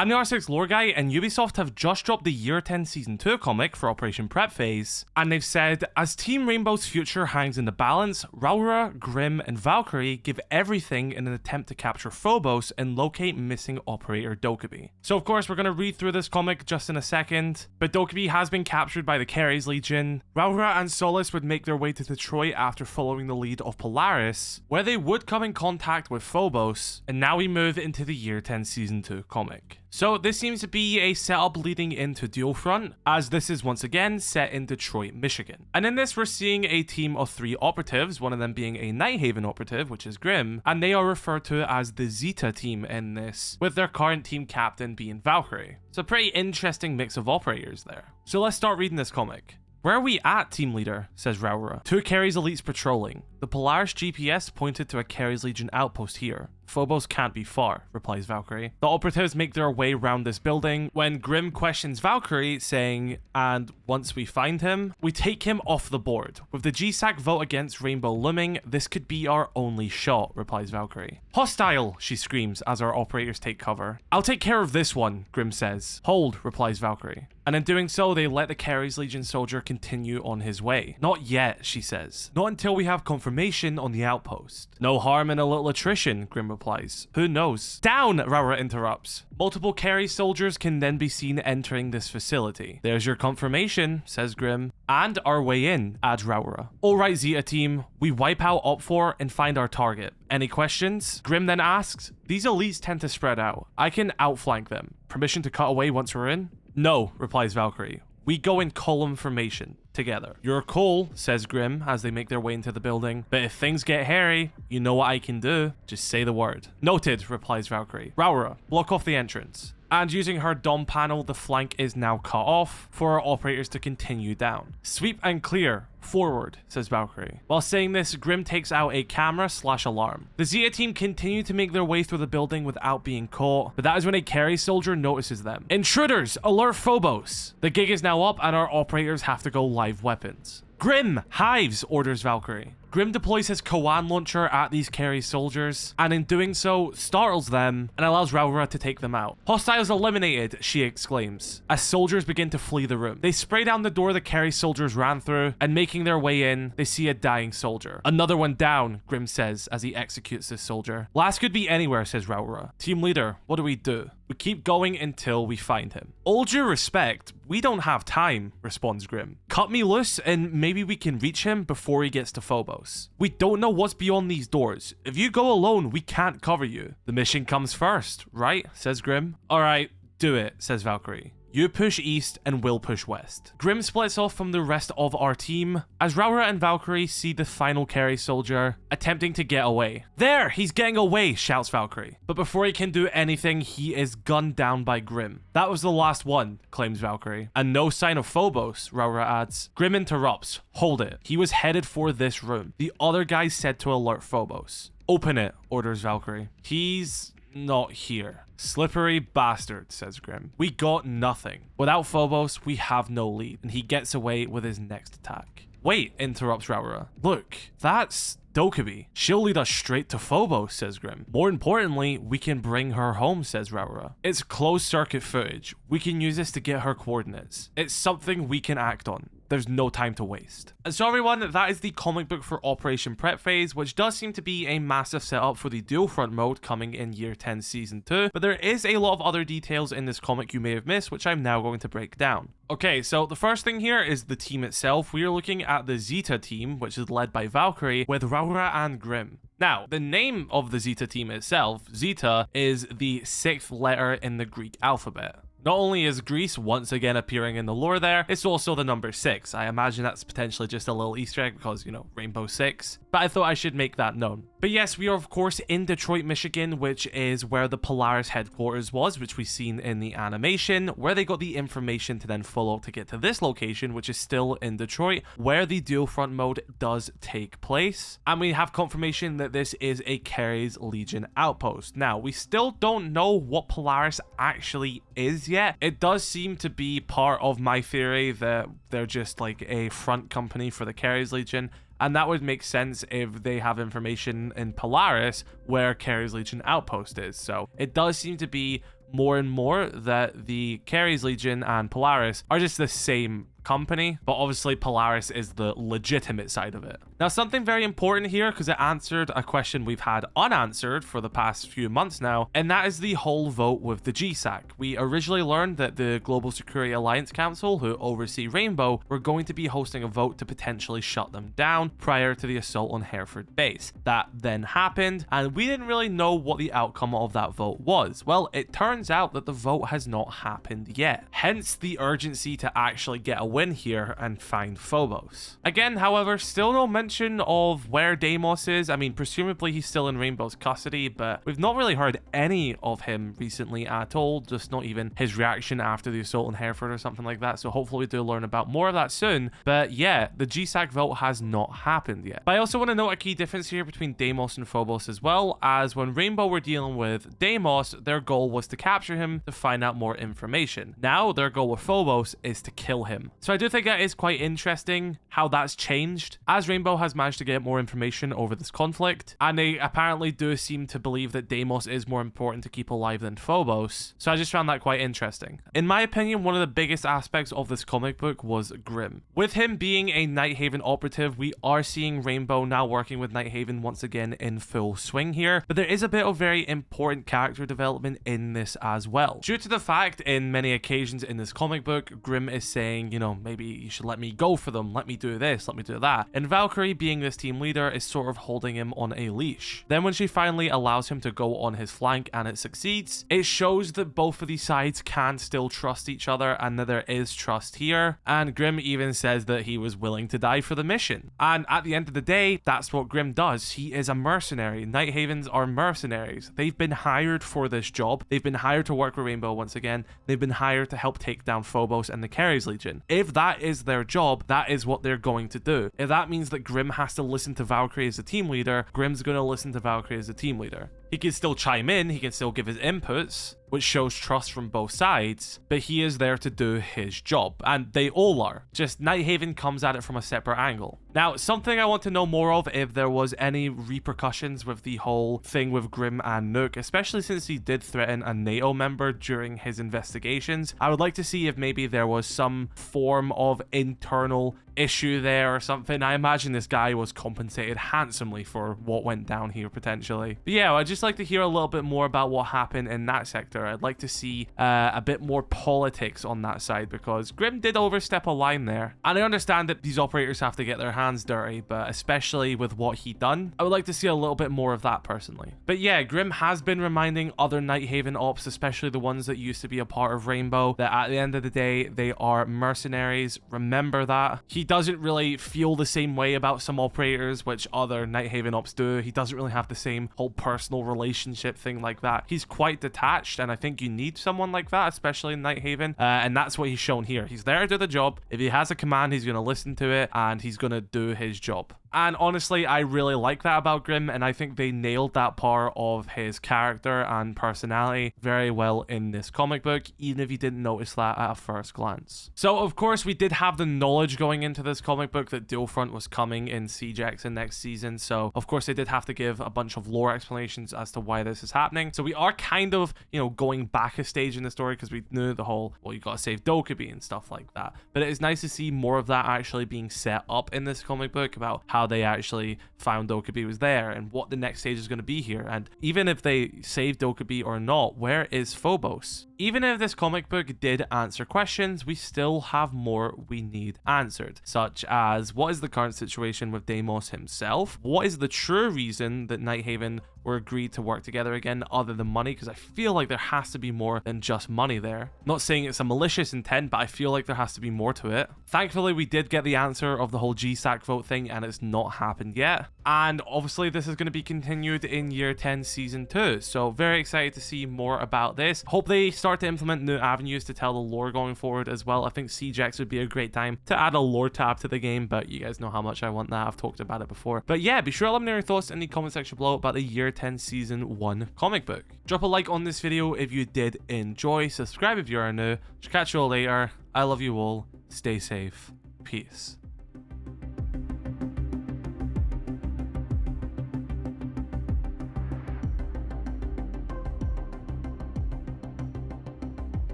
I'm the R6 Lore guy, and Ubisoft have just dropped the Y10 Season 2 comic for Operation Prep Phase, and they've said, as Team Rainbow's future hangs in the balance, Rauora, Grim, and Valkyrie give everything in an attempt to capture Phobos and locate missing operator Dokkaebi. So of course, we're going to read through this comic just in a second, but Dokkaebi has been captured by the Keres Legion. Rauora and Solace would make their way to Detroit after following the lead of Polaris, where they would come in contact with Phobos, and now we move into the Y10 Season 2 comic. So this seems to be a setup leading into Dual Front, as this is once again set in Detroit, Michigan. And in this we're seeing a team of 3 operatives, one of them being a Nighthaven operative, which is Grim, and they are referred to as the Zeta Team in this, with their current team captain being Valkyrie. It's a pretty interesting mix of operators there. So let's start reading this comic. Where are we at, team leader? Says Rauora. 2 Keres elites patrolling. The Polaris GPS pointed to a Keres Legion outpost here. Phobos can't be far, replies Valkyrie. The operatives make their way around this building when Grim questions Valkyrie, saying, and once we find him, we take him off the board. With the GSAC vote against Rainbow looming, this could be our only shot, replies Valkyrie. Hostile, she screams as our operators take cover. I'll take care of this one, Grim says. Hold, replies Valkyrie. And in doing so, they let the Keres Legion soldier continue on his way. Not yet, she says. Not until we have confirmation on the outpost. No harm in a little attrition, Grim replies. Who knows? Down, Rauora interrupts. Multiple Keres soldiers can then be seen entering this facility. There's your confirmation, says Grim. And our way in, adds Rauora. Alright, Zeta Team, we wipe out Op4 and find our target. Any questions? Grim then asks, these elites tend to spread out. I can outflank them. Permission to cut away once we're in? No, replies Valkyrie. We go in column formation, together. You're cool, says Grim as they make their way into the building. But if things get hairy, you know what I can do. Just say the word. Noted, replies Valkyrie. Rauora, block off the entrance. And using her dom panel, the flank is now cut off for our operators to continue down. Sweep and clear. Forward, says Valkyrie. While saying this, Grim takes out a camera/alarm. The Zeta Team continue to make their way through the building without being caught, but that is when a Keres soldier notices them. Intruders, alert Phobos! The gig is now up and our operators have to go live weapons. Grim, hives, orders Valkyrie. Grim deploys his Koan launcher at these Keres soldiers, and in doing so, startles them and allows Rauora to take them out. Hostiles eliminated, she exclaims, as soldiers begin to flee the room. They spray down the door the Keres soldiers ran through, and making their way in, they see a dying soldier. Another one down, Grim says as he executes this soldier. Last could be anywhere, says Rauora. Team leader, what do? We keep going until we find him. All due respect, we don't have time, responds Grim. Cut me loose and maybe we can reach him before he gets to Phobos. We don't know what's beyond these doors. If you go alone, we can't cover you. The mission comes first, right? Says Grim. Alright, do it, says Valkyrie. You push east and we'll push west. Grim splits off from the rest of our team as Rauora and Valkyrie see the final Keres soldier attempting to get away. There, he's getting away, shouts Valkyrie. But before he can do anything, he is gunned down by Grim. That was the last one, claims Valkyrie. And no sign of Phobos, Rauora adds. Grim interrupts. Hold it. He was headed for this room. The other guy said to alert Phobos. Open it, orders Valkyrie. He's not here. Slippery bastard, says Grim. We got nothing. Without Phobos, we have no lead, and he gets away with his next attack. Wait, interrupts Rauora. Look, that's Dokkaebi. She'll lead us straight to Phobos, says Grim. More importantly, we can bring her home, says Rauora. It's closed circuit footage. We can use this to get her coordinates. It's something we can act on. There's no time to waste. And so everyone, that is the comic book for Operation Prep Phase, which does seem to be a massive setup for the Dual Front mode coming in Y10 Season 2, but there is a lot of other details in this comic you may have missed, which I'm now going to break down. Okay, so the first thing here is the team itself. We are looking at the Zeta Team, which is led by Valkyrie, with Rauora and Grim. Now, the name of the Zeta Team itself, Zeta, is the 6th letter in the Greek alphabet. Not only is Greece once again appearing in the lore there, it's also the number 6. I imagine that's potentially just a little Easter egg because, you know, Rainbow 6. But I thought I should make that known. But yes, we are of course in Detroit, Michigan, which is where the Polaris headquarters was, which we've seen in the animation, where they got the information to then follow to get to this location, which is still in Detroit, where the Dual Front mode does take place. And we have confirmation that this is a Keres Legion outpost. Now, we still don't know what Polaris actually is yet. It does seem to be part of my theory that they're just like a front company for the Keres Legion. And that would make sense if they have information in Polaris where Keres Legion outpost is. So it does seem to be more and more that the Ceres Legion and Polaris are just the same company, but obviously Polaris is the legitimate side of it. Now, something very important here, because it answered a question we've had unanswered for the past few months now, and that is the whole vote with the GSAC. We originally learned that the Global Security Alliance Council, who oversee Rainbow, were going to be hosting a vote to potentially shut them down prior to the assault on Hereford base. That then happened, and we didn't really know what the outcome of that vote was. Well, it turns out that the vote has not happened yet, hence the urgency to actually get a win here and find Phobos. Again, however, still no mention of where Deimos is. I mean, presumably he's still in Rainbow's custody, but we've not really heard any of him recently at all, just not even his reaction after the assault on Hereford or something like that, so hopefully we do learn about more of that soon. But yeah, the GSAC vote has not happened yet. But I also want to note a key difference here between Deimos and Phobos as well, as when Rainbow were dealing with Deimos, their goal was to capture him to find out more information. Now, their goal with Phobos is to kill him. So I do think that is quite interesting how that's changed, as Rainbow has managed to get more information over this conflict, and they apparently do seem to believe that Deimos is more important to keep alive than Phobos, so I just found that quite interesting. In my opinion, one of the biggest aspects of this comic book was Grim. With him being a Nighthaven operative, we are seeing Rainbow now working with Nighthaven once again in full swing here, but there is a bit of very important character development in this as well. Due to the fact, in many occasions in this comic book, Grim is saying, you know, maybe you should let me go for them, let me do this, let me do that, and Valkyrie, being this team leader, is sort of holding him on a leash. Then when she finally allows him to go on his flank and it succeeds, it shows that both of these sides can still trust each other and that there is trust here, and Grim even says that he was willing to die for the mission. And at the end of the day, that's what Grim does. He is a mercenary. Nighthavens are mercenaries. They've been hired for this job. They've been hired to work with Rainbow once again. They've been hired to help take down Phobos and the Ceres Legion. If that is their job, that is what they're going to do. If that means that Grim has to listen to Valkyrie as a team leader, Grim's going to listen to Valkyrie as a team leader. He can still chime in, he can still give his inputs, which shows trust from both sides, but he is there to do his job, and they all are. Just Nighthaven comes at it from a separate angle. Now, something I want to know more of, if there was any repercussions with the whole thing with Grim and Nook, especially since he did threaten a NATO member during his investigations. I would like to see if maybe there was some form of internal issue there or something. I imagine this guy was compensated handsomely for what went down here potentially. But yeah, I'd just like to hear a little bit more about what happened in that sector. I'd like to see a bit more politics on that side, because Grim did overstep a line there. And I understand that these operators have to get their hands dirty, but especially with what he done, I would like to see a little bit more of that personally. But yeah, Grim has been reminding other Nighthaven ops, especially the ones that used to be a part of Rainbow, that at the end of the day, they are mercenaries. Remember that. He doesn't really feel the same way about some operators, which other Nighthaven ops do. He doesn't really have the same whole personal relationship thing like that. He's quite detached, and I think you need someone like that, especially in Nighthaven, and that's what he's shown here. He's there to do the job. If he has a command, he's going to listen to it, and he's going to do his job. And honestly, I really like that about Grim, and I think they nailed that part of his character and personality very well in this comic book, even if you didn't notice that at a first glance. So, of course, we did have the knowledge going into this comic book that Dualfront was coming in Siege X in next season, so of course they did have to give a bunch of lore explanations as to why this is happening. So we are kind of, you know, going back a stage in the story, because we knew the whole, well, you gotta save Dokkaebi and stuff like that. But it is nice to see more of that actually being set up in this comic book, about how they actually found Dokkaebi was there and what the next stage is going to be here. And even if they save Dokkaebi or not, where is Phobos? Even if this comic book did answer questions, we still have more we need answered, such as what is the current situation with Deimos himself? What is the true reason that Nighthaven were agreed to work together again, other than money? Because I feel like there has to be more than just money there. Not saying it's a malicious intent, but I feel like there has to be more to it. Thankfully, we did get the answer of the whole GSAC vote thing, and it's not happened yet. And obviously, this is going to be continued in Year 10 Season 2. So very excited to see more about this. Hope they start to implement new avenues to tell the lore going forward as well. I think Siege X would be a great time to add a lore tab to the game, but you guys know how much I want that. I've talked about it before. But yeah, be sure to let me know your thoughts in the comment section below about the Year 10 Season 1 comic book. Drop a like on this video if you did enjoy. Subscribe if you are new. Catch you all later. I love you all. Stay safe. Peace.